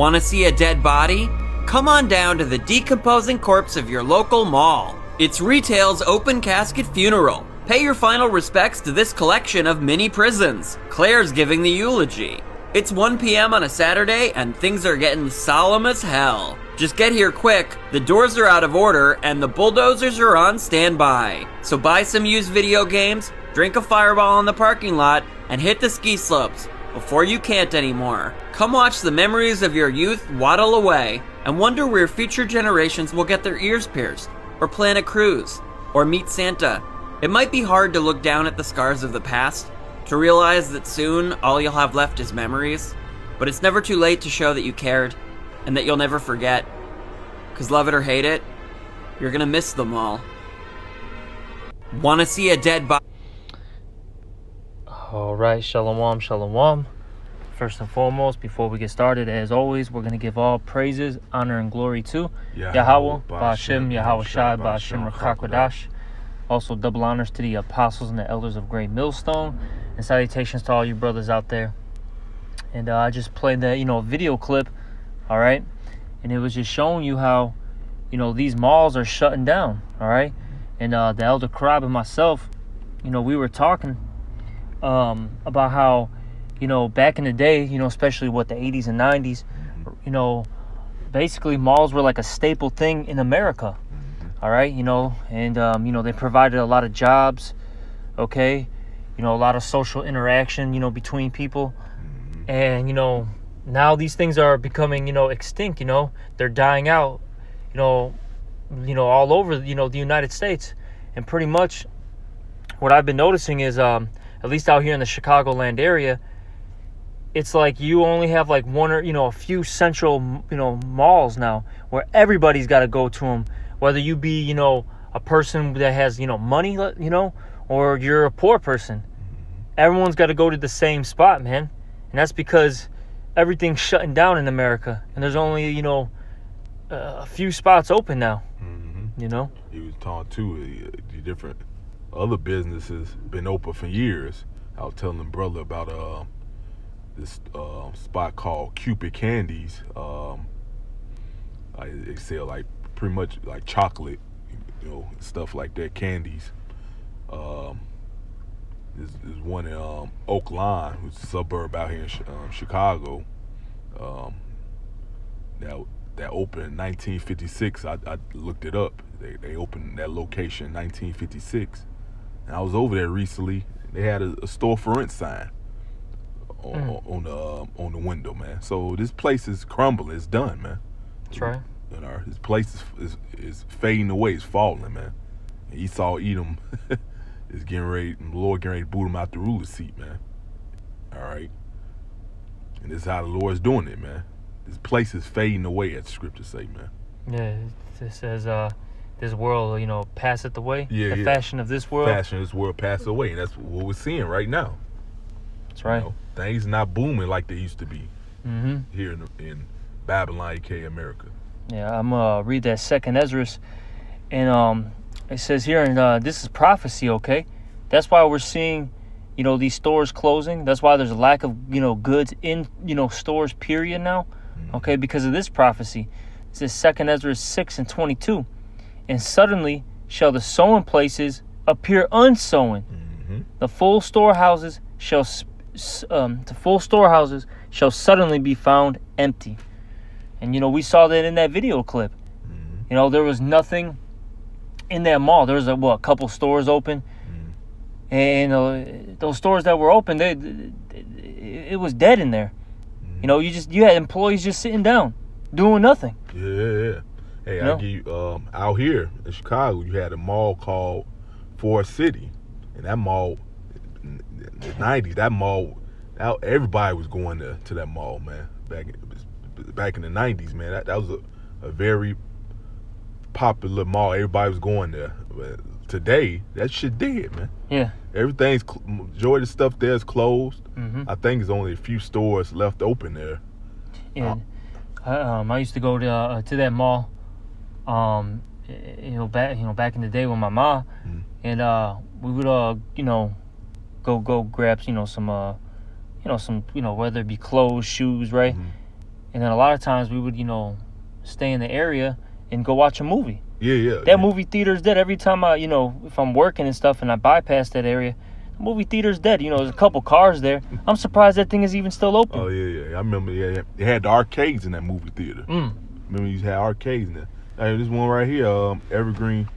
Want to see a dead body? Come on down to the decomposing corpse of your local mall. It's retail's open casket funeral. Pay your final respects to this collection of mini prisons. Claire's giving the eulogy. It's 1 p.m. on a Saturday and things are getting solemn as hell. Just get here quick, the doors are out of order and the bulldozers are on standby. So buy some used video games, drink a Fireball in the parking lot, and hit the ski slopes before you can't anymore. Come watch the memories of your youth waddle away and wonder where future generations will get their ears pierced, or plan a cruise, or meet Santa. It might be hard to look down at the scars of the past, to realize that soon all you'll have left is memories, but it's never too late to show that you cared, and that you'll never forget. 'Cause love it or hate it, you're gonna miss them all. Wanna see a dead body? Alright, shalom, shalom. First and foremost, before we get started, as always, we're going to give all praises, honor, and glory to Yahweh, Ba'ashem, Yahweh Shai, Ba'ashem, Rakakwadash. Also, double honors to the apostles and the elders of Great Millstone, and salutations to all you brothers out there. And I just played that, video clip, alright? And it was just showing you how, these malls are shutting down, alright? And the Elder Karab and myself, we were talking about how, back in the day, especially the 80s and 90s, basically malls were like a staple thing in America. All right, and they provided a lot of jobs, okay, a lot of social interaction, between people. And now these things are becoming, extinct, they're dying out, all over, the United States. And pretty much what I've been noticing is at least out here in the Chicagoland area, it's like you only have like one or, a few central, malls now where everybody's got to go to them. Whether you be, a person that has, money, or you're a poor person. Everyone's got to go to the same spot, man. And that's because everything's shutting down in America. And there's only, a few spots open now, He was talking too, the different other businesses been open for years. I was telling them brother about this spot called Cupid Candies. They sell like pretty much like chocolate, stuff like that, candies. There's one in Oak Lawn, who's a suburb out here in Chicago. That opened in 1956. I looked it up. They opened that location in 1956. And I was over there recently. They had a store for rent sign on the window, man. So this place is crumbling. It's done, man. That's right. This place is fading away. It's falling, man. And Esau Edom is getting ready. The Lord getting ready to boot him out the ruler's seat, man. All right. And this is how the Lord's doing it, man. This place is fading away, as the scriptures say, man. Yeah, it says this world, passeth away. Yeah, the fashion of this world. Fashion of this world passed away, and that's what we're seeing right now. That's right. Things not booming like they used to be here in Babylon, aka America. Yeah, I'm gonna read that second Ezra, and it says here, and this is prophecy, okay? That's why we're seeing, these stores closing. That's why there's a lack of, goods in, stores, period, now, okay? Because of this prophecy. It says second Ezra 6:22, and suddenly shall the sown places appear unsown. The full storehouses shall suddenly be found empty. And we saw that in that video clip. There was nothing in that mall. There was a couple stores open, and those stores that were open, it was dead in there. You had employees just sitting down, doing nothing. Yeah. Hey, I give you out here in Chicago, you had a mall called Forest City, and that mall in the 90s, that mall, everybody was going to that mall, man. Back in the 90s, man, that was a very popular mall. Everybody was going there. But today, that shit dead, man. Yeah. Everything's, majority of the stuff there is closed. I think there's only a few stores left open there. Yeah. I used to go to that mall, back in the day with my mom, and we would go grab some some whether it be clothes, shoes, right? and then a lot of times we would, stay in the area and go watch a movie. Yeah. That movie theater's dead. Every time I, if I'm working and stuff and I bypass that area, the movie theater's dead. There's a couple cars there. I'm surprised that thing is even still open. Oh, yeah. I remember, they had the arcades in that movie theater. Remember, you had arcades in there. Hey, this one right here, Evergreen,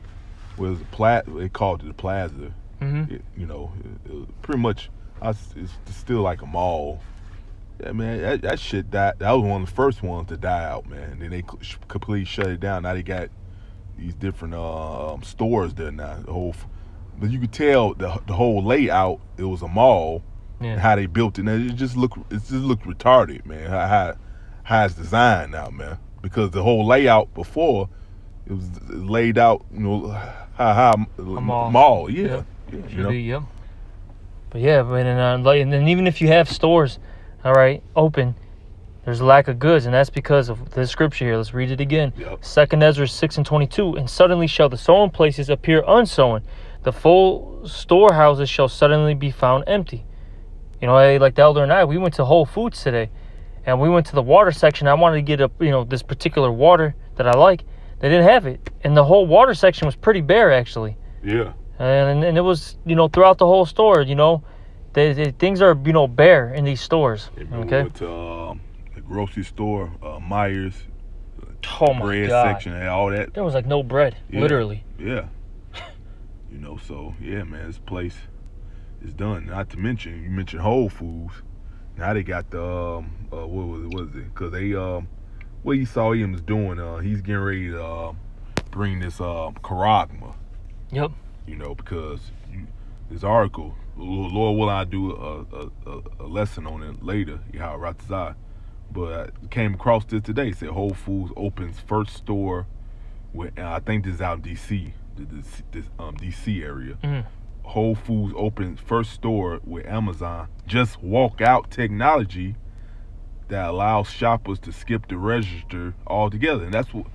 was they called it the Plaza. It was pretty much, it's still like a mall. Yeah, man, that shit died. That was one of the first ones to die out, man. And then they completely shut it down. Now they got these different stores there now. But you could tell the whole layout. It was a mall. Yeah. And how they built it. And it just looked retarded, man. How it's designed now, man. Because the whole layout before, it was laid out, how a mall. Mall, yeah. Should be, yep. But yeah, and then even if you have stores, all right, open, there's a lack of goods, and that's because of the scripture here. Let's read it again. Yep. 2 Ezra 6:22. And suddenly shall the sown places appear unsown. The full storehouses shall suddenly be found empty. Like the elder and I, we went to Whole Foods today, and we went to the water section. I wanted to get this particular water that I like. They didn't have it, and the whole water section was pretty bare, actually. Yeah. And it was, throughout the whole store, things are, bare in these stores. Okay. We went to the grocery store, Myers. Oh my bread God. section and all that. There was like no bread, literally. Yeah. So yeah, man, this place is done. Not to mention, you mentioned Whole Foods. Now they got the what is it? Because they what Esau was doing, he's getting ready to bring this charagma. Yep. Because this article, Lord will I do a lesson on it later, Yahweh Ratazah. But I came across this today. It said Whole Foods opens first store with, I think this is out in D.C., this D.C. area. Mm-hmm. Whole Foods opens first store with Amazon. Just walk out technology that allows shoppers to skip the register altogether. And that's what,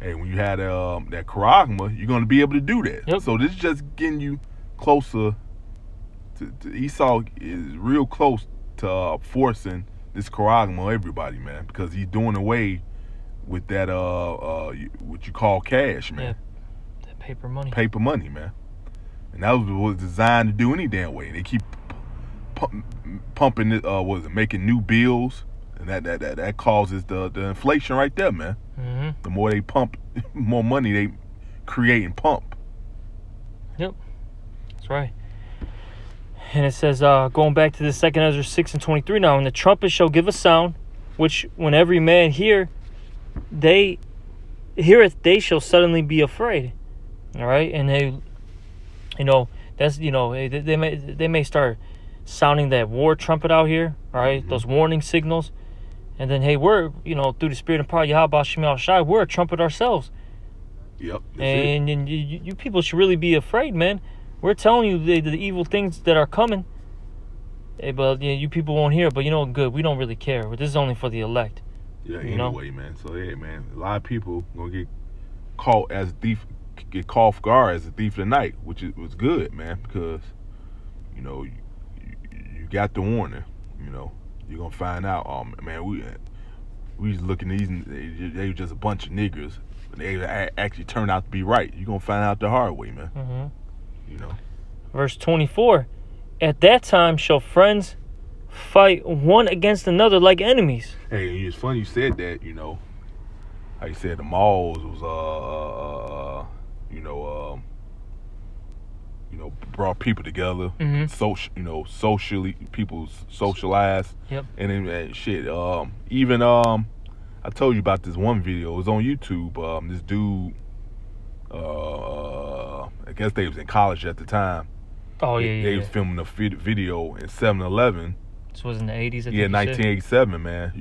when you had that charagma, you're going to be able to do that. Yep. So this is just getting you closer to Esau is real close to forcing this charagma on everybody, man, because he's doing away with that what you call cash, man. Yeah. That paper money. Paper money, man. And that was designed to do any damn way. They keep pumping it, making new bills, and that causes the inflation right there, man. Mm-hmm. The more they pump, more money they create and pump. Yep, that's right. And it says, going back to the 2 Ezra 6:23 now, and the trumpet shall give a sound, which when every man heareth, they shall suddenly be afraid. All right, and they, that's they may start sounding that war trumpet out here. All right, mm-hmm. Those warning signals, and then we're through the spirit and power Yahweh Shemel Shai, we're a trumpet ourselves. Yep. And you people should really be afraid, man. We're telling you the evil things that are coming. But you people won't hear. But good. We don't really care. This is only for the elect. Yeah. Anyway, man. So man, a lot of people gonna get caught as a thief, get caught off guard as a thief of the night, which was good, man, because you got the warning. You're gonna find out. Man, we just looking at these. They were just a bunch of niggers. They actually turned out to be right. You're gonna find out the hard way, man. Mm-hmm. Verse 24, at that time shall friends fight one against another like enemies. Hey, it's funny you said that. How you said the malls was brought people together. Mm-hmm. Socially people socialize. Yep. And then shit. Even I told you about this one video. It was on YouTube. This dude. I guess they was in college at the time. Oh, yeah, They was filming a video in 7-Eleven. This was in the 80s, I think. Yeah, 1987, man.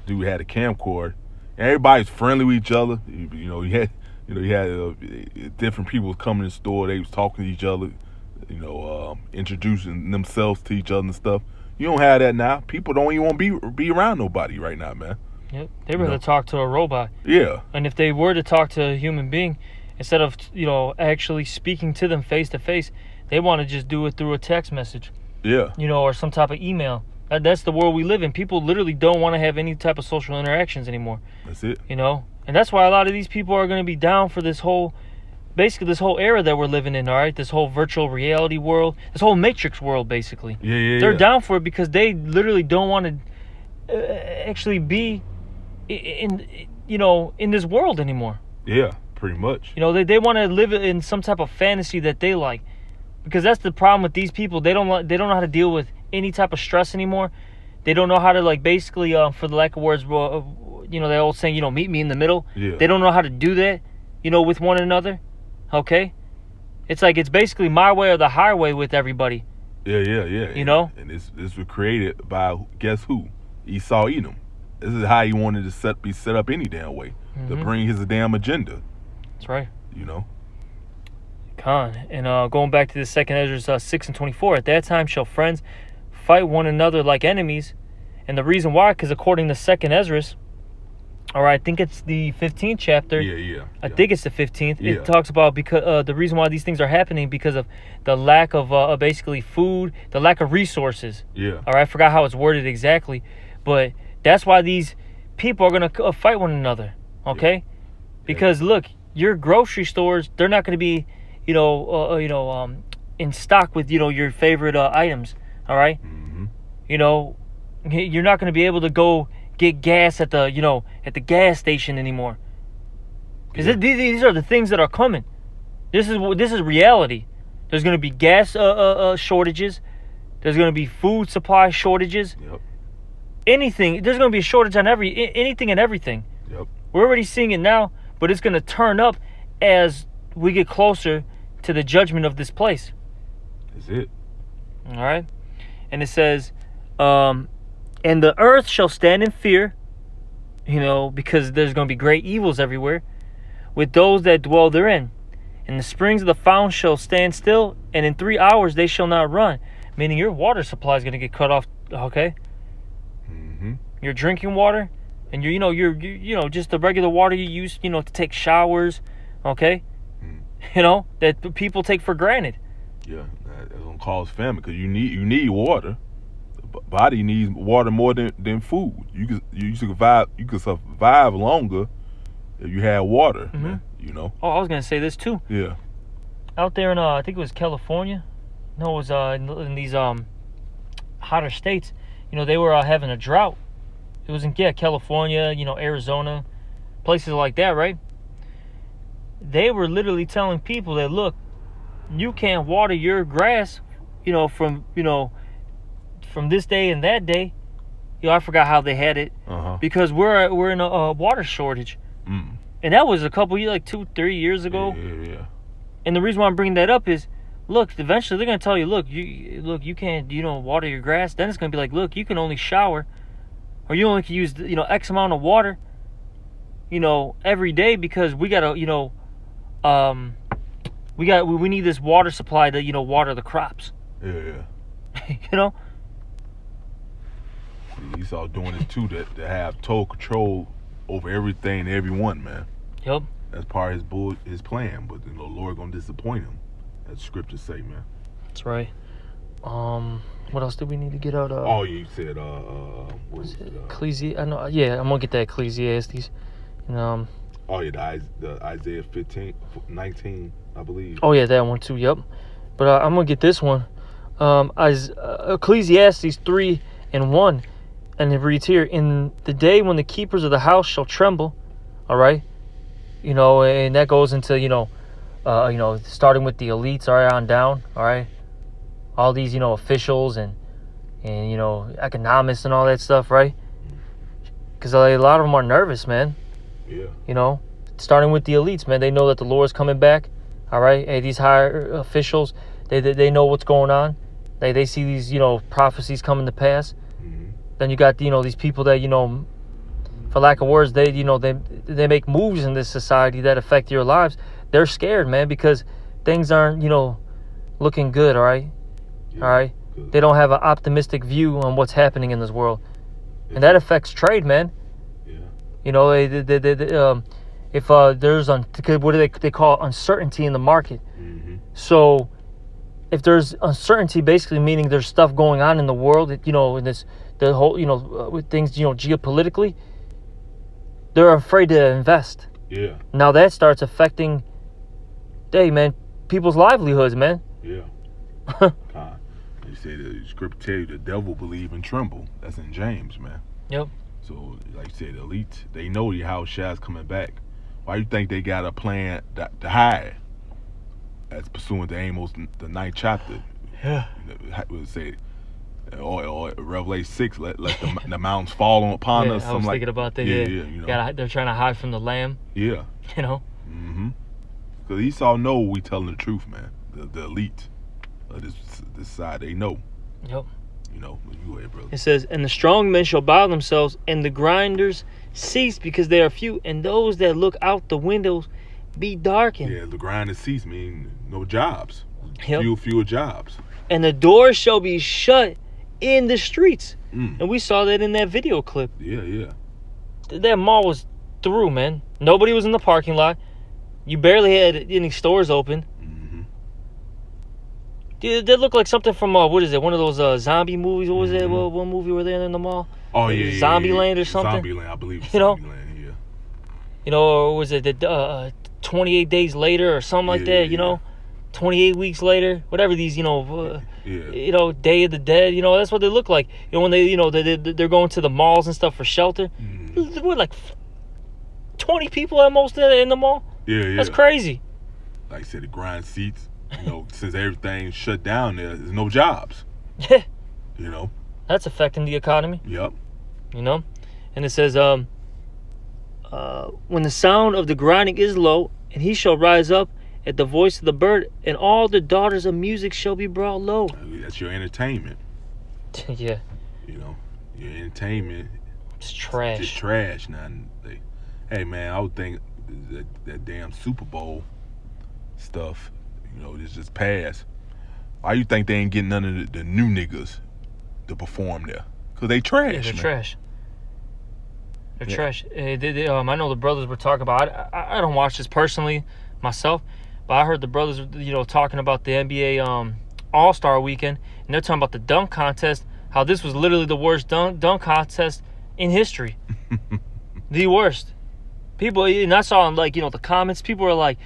Dude had a camcorder. And everybody's friendly with each other. You had different people coming in the store. They was talking to each other, introducing themselves to each other and stuff. You don't have that now. People don't even want to be around nobody right now, man. Yep. They rather talk to a robot. Yeah. And if they were to talk to a human being, instead of actually speaking to them face to face, they want to just do it through a text message. Yeah. Or some type of email. That's the world we live in. People literally don't want to have any type of social interactions anymore. That's it. You know, and that's why a lot of these people are going to be down for this whole era that we're living in. All right, this whole virtual reality world, this whole Matrix world, basically. They're down for it because they literally don't want to actually be in this world anymore. Yeah, pretty much. You know, they want to live in some type of fantasy that they like, because that's the problem with these people. They don't know how to deal with any type of stress anymore. They don't know how to, like, basically, for the lack of words, the old saying, meet me in the middle. Yeah. They don't know how to do that, with one another. Okay, it's like it's basically my way or the highway with everybody. Yeah. And this was created by, guess who? Esau Edom. This is how he wanted to be set up any damn way, to bring his damn agenda. That's right. And going back to the second Ezra 6:24, at that time shall friends fight one another like enemies, and the reason why, because according to second Ezra, all right, I think it's the 15th chapter. I think it's the 15th. Yeah. It talks about because the reason why these things are happening because of the lack of basically food, the lack of resources. Yeah. All right, I forgot how it's worded exactly, but that's why these people are gonna fight one another. Okay, because look, your grocery stores, they're not gonna be, in stock with your favorite items. All right. You're not gonna be able to go get gas at the gas station anymore. Because these are the things that are coming. This is reality. There's going to be gas shortages. There's going to be food supply shortages. Yep. Anything. There's going to be a shortage on anything and everything. Yep. We're already seeing it now, but it's going to turn up as we get closer to the judgment of this place. That's it. All right. And it says, and the earth shall stand in fear, because there's going to be great evils everywhere, with those that dwell therein. And the springs of the fountain shall stand still, and in 3 hours they shall not run. Meaning your water supply is going to get cut off. Okay. Your drinking water, and your just the regular water you use, to take showers. Okay. That people take for granted. Yeah, that's gonna cause famine because you need water. Body needs water more than food. You could survive longer if you had water. Man, Oh, I was gonna say this too. Yeah. Out there in I think it was California. No, it was in these hotter states. They were having a drought. It was in California. Arizona, places like that, right? They were literally telling people that, look, you can't water your grass, from this day and that day. I forgot how they had it, because we're in a water shortage, and that was a couple years, like 2-3 years ago. Yeah. And the reason why I'm bringing that up is, look, eventually they're gonna tell you, look, you can't, water your grass. Then it's gonna be like, look, you can only shower, or you only can use, X amount of water, every day, because we gotta, we need this water supply to, water the crops. Yeah. Esau doing this too, to have total control over everything and everyone, man. Yep. That's part of his plan, but the Lord gonna disappoint him, as scriptures say, man. That's right. What else do we need to get out of? Oh, you said what was it? Ecclesiastes. I know. Yeah, I'm gonna get that Ecclesiastes. Oh yeah, the Isaiah 19, I believe. Oh yeah, that one too. Yep. But I'm gonna get this one. Ecclesiastes 3:1, and it reads here: in the day when the keepers of the house shall tremble. All right. And that goes into starting with the elites, all right, on down, all right. All these officials and economists and all that stuff, right? Because a lot of them are nervous, man. Yeah. Starting with the elites, man. They know that the Lord's coming back. All right. Hey, these higher officials, they know what's going on. They see these prophecies coming to pass. Then you got these people that for lack of words, they make moves in this society that affect your lives. They're scared, man, because things aren't looking good. All right. Yeah, all right. good. They don't have an optimistic view on what's happening in this world, and that affects trade, man. Yeah. If there's what do they call uncertainty in the market. So if there's uncertainty, basically meaning there's stuff going on in the world, in the whole, with things, geopolitically, they're afraid to invest. Yeah. Now that starts affecting, people's livelihoods, man. Yeah. You say the script tell you the devil believe and tremble. That's in James, man. Yep. So, like you said, the elite, they know Yahushua's coming back. Why you think they got a plan to hide? As pursuant to Amos, the 9th chapter. Yeah. Would say, or Revelation 6, let the mountains fall upon us. I was thinking about that. Yeah. They're trying to hide from the Lamb. Yeah. Mm-hmm. Because Esau know we telling the truth, man. The elite of this side, they know. Yep. You go ahead, brother. It says, and the strong men shall bow themselves, and the grinders cease because they are few, and those that look out the windows be darkened. Yeah, the grinders cease mean no jobs. Yep. Fewer jobs. And the doors shall be shut in the streets. Mm. And we saw that in that video clip. Yeah. That mall was through, man. Nobody was in the parking lot. You barely had any stores open. Mm-hmm. That looked like something from what is it? One of those zombie movies. What was that? One movie where they're in the mall? Oh yeah, Zombieland or something. Zombieland, I believe. Zombieland, yeah. Or was it the 28 days later or something like that? 28 weeks later, whatever these, Day of the Dead. That's what they look like. When they're going to the malls and stuff for shelter. Mm-hmm. We're like 20 people at most in the mall. Yeah. That's crazy. Like I said, the grind seats. Since everything's shut down, there's no jobs. Yeah. That's affecting the economy. Yep. And it says, when the sound of the grinding is low, and he shall rise up at the voice of the bird, and all the daughters of music shall be brought low. That's your entertainment. Yeah. Your entertainment. It's trash. It's trash. Now, hey man, I would think that damn Super Bowl stuff, this just passed. Why you think they ain't getting none of the new niggas to perform there? Because they trash, yeah, they're man. Trash. They're trash. I know the brothers were talking about it. I don't watch this personally myself, but I heard the brothers, talking about the NBA All-Star Weekend, and they're talking about the dunk contest, how this was literally the worst dunk contest in history. The worst. People, and I saw in the comments, people were like,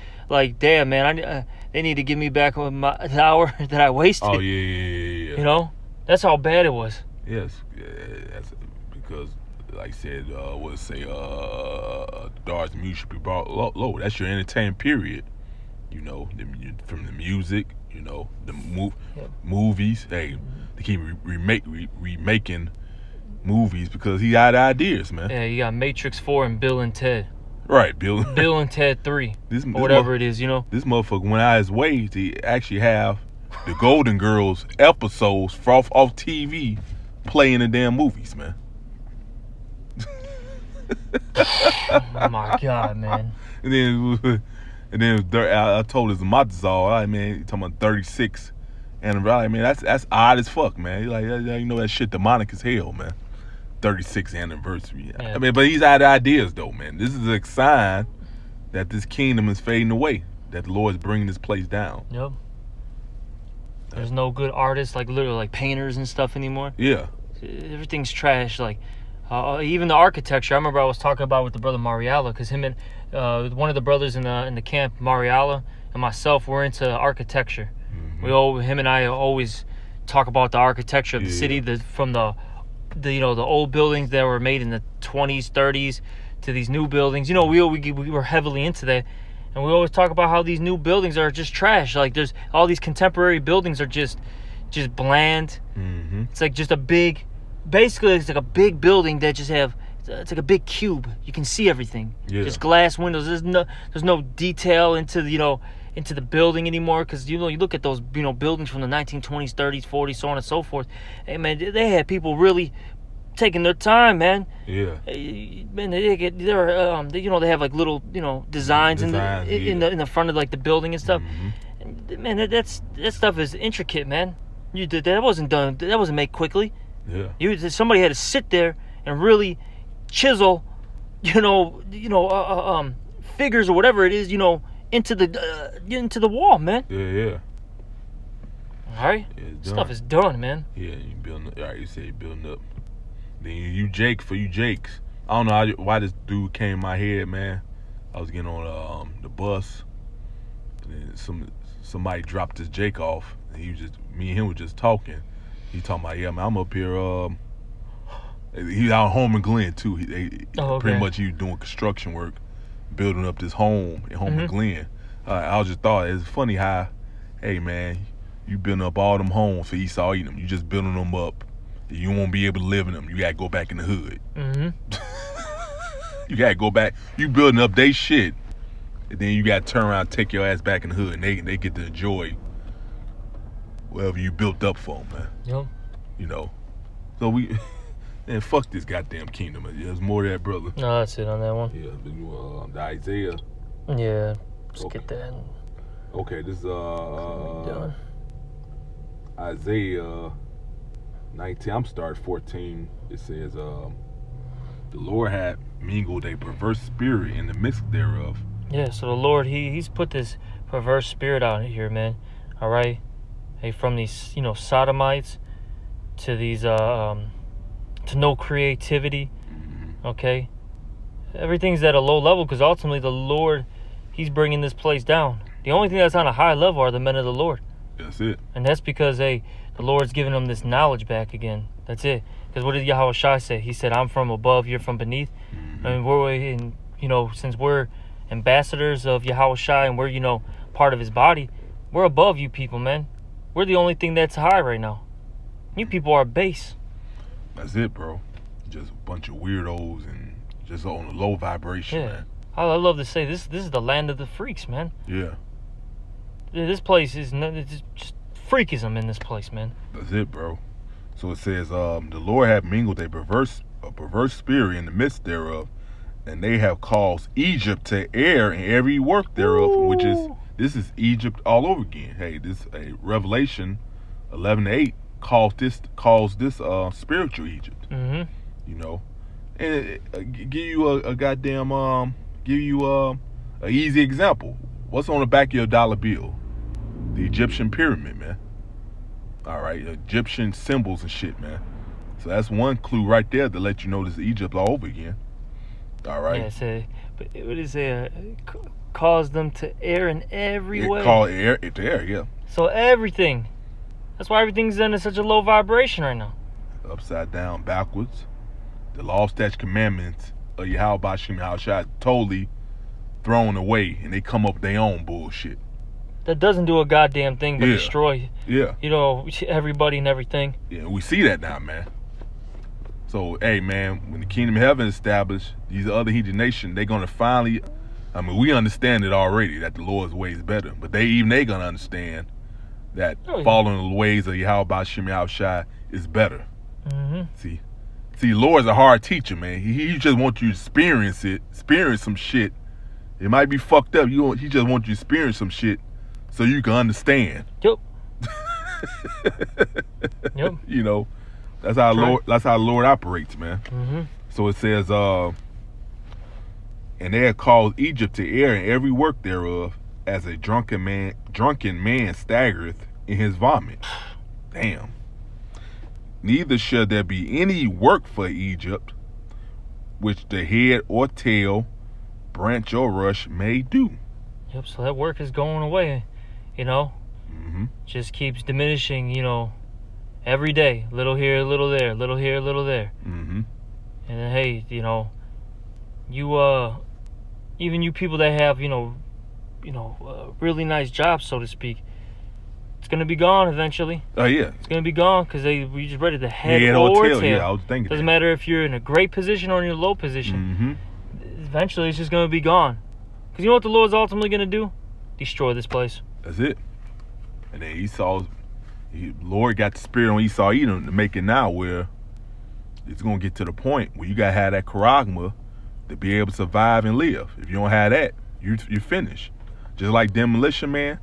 damn, man, they need to give me back the hour that I wasted. Oh yeah. That's how bad it was. Yes, that's because, like I said, Darts music should be brought low. That's your entertainment period. From the music, the movies. Hey, they keep remaking movies because he had ideas, man. Yeah, you got Matrix 4 and Bill and Ted. Right, Bill and Ted 3. Or whatever it is, This motherfucker went out his way to actually have the Golden Girls episodes off TV playing the damn movies, man. Oh my God, man. And then I told his Matazal, man, talking about 36 anniversary, man, that's odd as fuck, man. That shit demonic as hell, man. 36th anniversary. Yeah. But he's out of ideas though, man. This is a sign that this kingdom is fading away, that the Lord's bringing this place down. Yep. There's no good artists, literally painters and stuff anymore. Yeah. Everything's trash. Even the architecture. I remember I was talking about with the brother Mariala, because him and one of the brothers in the camp, Mariala, and myself, were into architecture. Mm-hmm. Him and I always talk about the architecture of the city, from the old buildings that were made in the 20s, 30s, to these new buildings. We were heavily into that, and we always talk about how these new buildings are just trash. There's all these contemporary buildings are just bland. Mm-hmm. It's just a big. Basically, it's like a big building that just it's like a big cube. You can see everything. Yeah. Just glass windows. There's no detail into the building anymore, because you look at those buildings from the 1920s, 30s, 40s, so on and so forth. Hey man, they had people really taking their time, man. Yeah. Man, they have little designs in the front of the building and stuff. Mm-hmm. And, man, that stuff is intricate, man. That wasn't done. That wasn't made quickly. Yeah. Somebody had to sit there and really chisel, figures or whatever it is, into the wall, man. Yeah. All right, Yeah, it's stuff done. is done, man. Yeah, you building up. All right, you say you building up. Then you Jake for you Jakes. I don't know why this dude came in my head, man. I was getting on the bus, and then somebody dropped this Jake off, and me and him were just talking. He talking about, yeah, man, I'm up here. He's out home in Glen too. Pretty much he was doing construction work, building up this home in Home in Glen. I just thought it's funny how, hey man, you building up all them homes for Esau Edom. You just building them up. You won't be able to live in them. You gotta go back in the hood. You gotta go back. You building up they shit, and then you gotta turn around and take your ass back in the hood, and they get to enjoy whatever you built up for them, man. Yep. You know. So man, fuck this goddamn kingdom. There's more to that, brother. No, that's it on that one. Yeah, the Isaiah. Yeah, just Okay. get that. Okay, this is Done. Isaiah 19. I'm starting 14. It says, the Lord had mingled a perverse spirit in the midst thereof. Yeah, so the Lord, he's put this perverse spirit out here, man. All right, hey, from these sodomites to these to no creativity. Okay, everything's at a low level because ultimately the Lord, he's bringing this place down. The only thing that's on a high level are the men of the Lord. That's it. And that's because, hey, the Lord's giving them this knowledge back again. That's it. Because what did Yahweh Shai say? He said, I'm from above, you're from beneath. I mean, we're in, since we're ambassadors of Yahweh Shai and we're, part of his body, we're above you people, man. We're the only thing that's high right now. You people are base. That's it, bro. Just a bunch of weirdos and just on a low vibration, Yeah. man. I love to say this is the land of the freaks, man. Yeah. This place is it's just freakism in this place, man. That's it, bro. So it says, the Lord had mingled a perverse spirit in the midst thereof, and they have caused Egypt to err in every work thereof, which is, this is Egypt all over again. Hey, this Revelation 11:8 calls this spiritual Egypt. Mm-hmm. And give you a goddamn give you a easy example. What's on the back of your dollar bill? The Egyptian pyramid, man. All right, Egyptian symbols and shit, man. So that's one clue right there to let you know this is Egypt all over again. All right. Yeah, but it would cause them to err in every way. Called air, yeah. So everything. That's why everything's done at such a low vibration right now. Upside down, backwards. The law, statutes, commandments of Yahweh Bashim Yahushua totally thrown away, and they come up with their own bullshit. That doesn't do a goddamn thing but destroy, everybody and everything. Yeah, we see that now, man. So, hey, man, when the kingdom of heaven is established, these other heathen nations, they're going to finally, we understand it already, that the Lord's way is better. But they going to understand that following the ways of Yahweh Bashim Yahushua is better. Mm-hmm. See, Lord's a hard teacher, man. He just wants you to experience some shit. It might be fucked up. He just wants you to experience some shit so you can understand. Yep. Yep. That's how the Lord operates, man. Mm-hmm. So it says, and they had caused Egypt to err in every work thereof, as a drunken man staggereth in his vomit. Damn. Neither shall there be any work for Egypt, which the head or tail, branch or rush may do. Yep, so that work is going away, Mm-hmm. Just keeps diminishing, every day. Little here, little there, little here, little there. Mm-hmm. And then, hey, you, even you people that have, really nice jobs, so to speak, it's going to be gone eventually. Oh, yeah. It's going to be gone because we just read it, the head Head or tail. Yeah, I was thinking Doesn't that. matter if you're in a great position or in a low position. Mm-hmm. Eventually, it's just going to be gone. Because you know what the Lord's ultimately going to do? Destroy this place. That's it. And then Lord got the spirit on Esau Edom to make it now where it's going to get to the point where you got to have that charagma to be able to survive and live. If you don't have that, you're finished. Just like Demolition Man.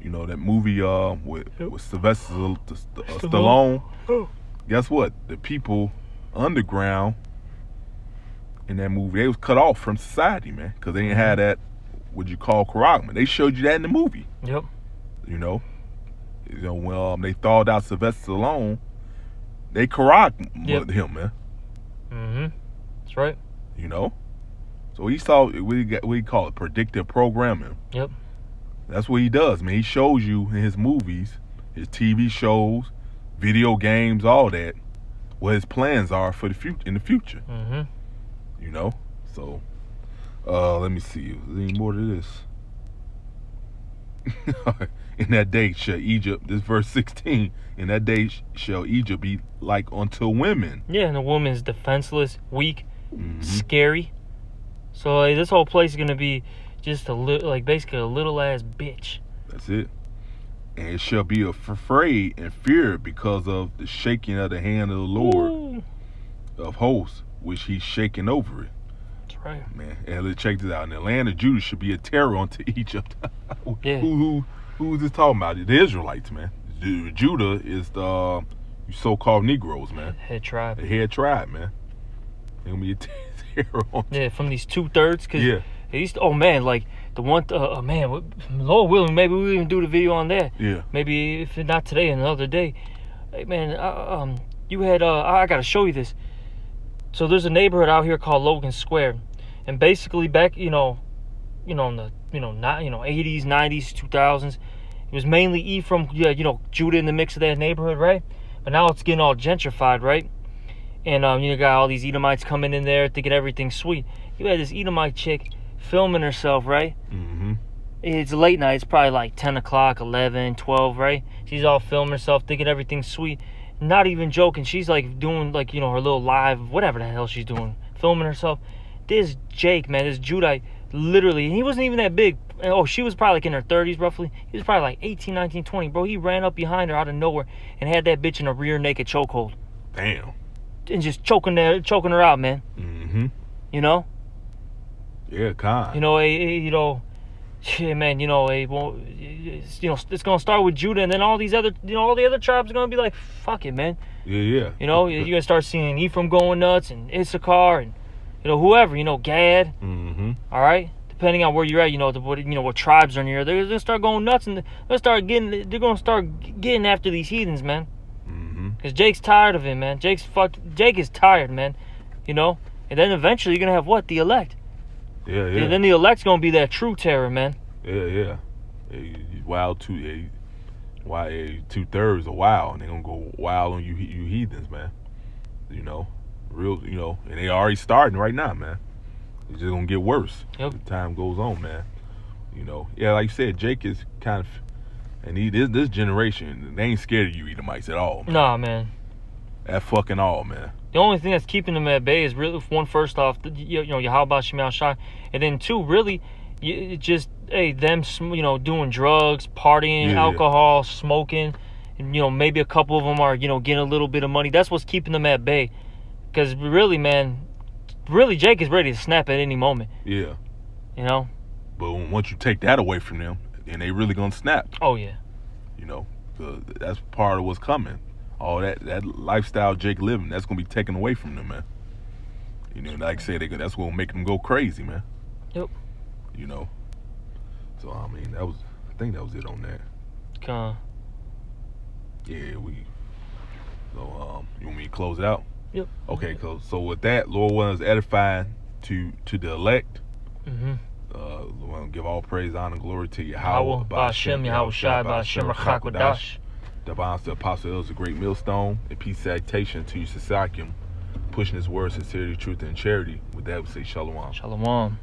That movie with Sylvester Stallone. Guess what? The people underground in that movie, they was cut off from society, man, because they didn't have that, what you call charagma. They showed you that in the movie. Yep. You know, when they thawed out Sylvester Stallone, they karate him, man. Mm-hmm. That's right. You know? So he saw, we call it predictive programming. Yep. That's what he does, man. He shows you in his movies, his TV shows, video games, all that, what his plans are for the future, in the future. Mm-hmm. You know? So, let me see. Is there any more to this? In that day shall Egypt, this verse 16, in that day shall Egypt be like unto women. Yeah, and the woman's defenseless, weak, scary. So like, this whole place is gonna be just basically a little ass bitch. That's it. And it shall be afraid and feared because of the shaking of the hand of the Lord of hosts, which he's shaking over it. That's right. Man, and let's check this out. And the land of Judah should be a terror unto Egypt. Yeah. Who is this talking about? The Israelites, man. Judah is the so-called Negroes, man. Head tribe. The head tribe, man. They're gonna be a terror on. Yeah, from these 2/3. Cause Yeah. These, oh man, like the one, man, Lord willing, maybe we'll even do the video on that. Yeah. Maybe if not today, another day. Hey man, you had I gotta show you this. So there's a neighborhood out here called Logan Square, and basically back, in the not 80s, 90s, 2000s, it was mainly Ephraim, Judah in the mix of that neighborhood, right? But now it's getting all gentrified, right? And you got all these Edomites coming in there thinking everything's sweet. You had this Edomite chick filming herself, right? Mm-hmm. It's late night. It's probably like 10 o'clock, 11, 12, right? She's all filming herself thinking everything's sweet. Not even joking. She's like doing like, her little live, whatever the hell she's doing. Filming herself. This Jake, man, this Judite, literally, he wasn't even that big. Oh, she was probably like in her 30s roughly. He was probably like 18, 19, 20. Bro, he ran up behind her out of nowhere and had that bitch in a rear naked chokehold. Damn. And just choking her out, man. Mm-hmm. You know? Yeah, kind. Yeah, man, it's gonna start with Judah, and then all these other, all the other tribes are gonna be like, fuck it, man. Yeah. You're gonna start seeing Ephraim going nuts, and Issachar, and whoever, Gad. Mm-hmm. All right, depending on where you're at, what tribes are near, they're gonna start going nuts, and they're gonna start getting after these heathens, man. Mm-hmm. Cause Jake's tired of it, man. Jake is tired, man. And then eventually you're gonna have what? The elect. Yeah. And then the elect's gonna be that true terror, man. Yeah. Wild 2/3 are wild, and they're gonna go wild on you heathens, man. Real, and they already starting right now, man. It's just gonna get worse as time goes on, man. Yeah, like you said, Jake is kind of, and this generation, they ain't scared of you Edomites at all, man. Nah, man. At fucking all, man. The only thing that's keeping them at bay is really, first off, Yahweh Shemel Shai, and then two, really, them, doing drugs, partying, alcohol, smoking, and maybe a couple of them are, getting a little bit of money. That's what's keeping them at bay, because really, man, Jake is ready to snap at any moment. Yeah. But once you take that away from them, then they really gonna snap. Oh yeah. That's part of what's coming. All that lifestyle Jake living, that's gonna be taken away from them, man. Like I said, that's gonna make them go crazy, man. Yep. So I think that was it on that. Yeah, So you want me to close it out? Yep. Okay, so with that, Lord willing is edifying to the elect. Mm-hmm. We want to give all praise, honor, and glory to Yahweh, Ba'Shem, Yahweh Shai, Ba'Shem, Rachakodash. The bonds to Apostle is a great millstone, and peace salutation to you, Sasakim, pushing his word, sincerity, truth, and charity. With that, we say shalom. Shalom.